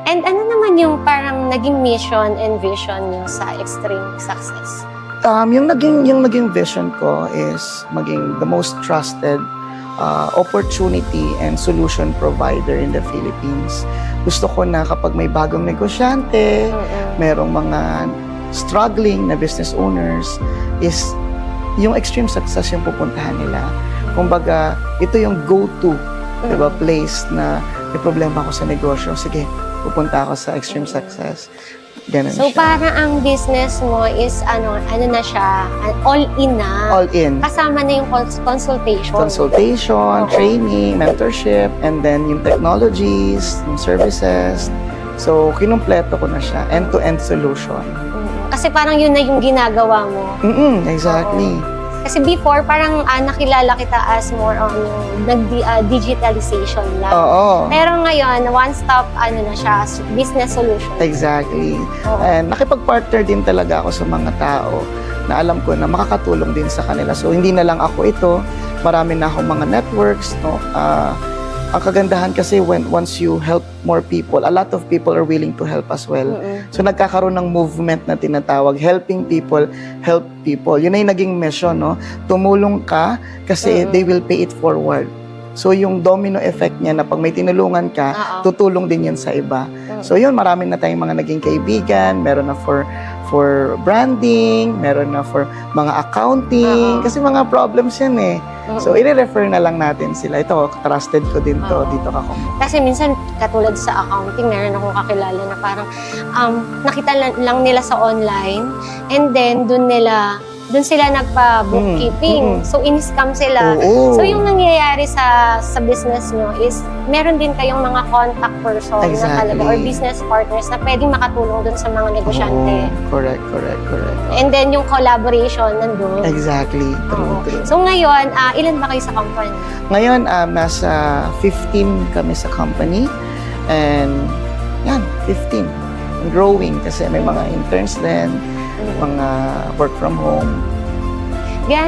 And ano naman yung parang naging mission and vision niyo sa Extreme Success? Yung naging vision ko is maging the most trusted opportunity and solution provider in the Philippines. Gusto ko na kapag may bagong negosyante, merong mga struggling na business owners, is yung Extreme Success yung pupuntahan nila. Kumbaga, ito yung go-to, diba, place na may problema ako sa negosyo. Sige, pupunta ako sa Extreme Success. Ganun So, siya. parang ang business mo is, ano na siya, all-in na. All in. Kasama na yung consultation. Consultation, training, mentorship, and then yung technologies, yung services. So, kinumpleto ko na siya. End-to-end solution. Kasi parang yun na yung ginagawa mo. Exactly. Kasi before, parang nakilala kita as more on digitalization lang. Oo. Pero ngayon, one-stop na siya, business solution. Exactly. Oo. And nakipag-partner din talaga ako sa mga tao na alam ko na makakatulong din sa kanila. So, hindi na lang ako ito. Marami na akong mga networks. No? Ang kagandahan kasi once you help more people, a lot of people are willing to help as well. So nagkakaroon ng movement na tinatawag, helping people, help people. Yun na yung naging mission, no? Tumulong ka kasi they will pay it forward. So yung domino effect niya na pag may tinulungan ka, tutulong din yun sa iba. So yun, marami na tayong mga naging kaibigan, meron na for branding, meron na for mga accounting, kasi mga problems yan eh. So, i-refer na lang natin sila. Ito, trusted ko din to, dito ka kumuha. Kasi minsan, katulad sa accounting, meron akong kakilala na parang nakita lang nila sa online and then dun sila nagpa-bookkeeping. So, in-scam sila. Oo. So, yung nangyayari sa business nyo is meron din kayong mga contact person na talaga or business partners na pwedeng makatulong dun sa mga negosyante. Correct. And then, yung collaboration nandun. Exactly. True. So, ngayon, ilan ba kayo sa company? Ngayon, nasa 15 kami sa company. And, yan, 15. Growing kasi may mga interns din, mga work from home. Yan.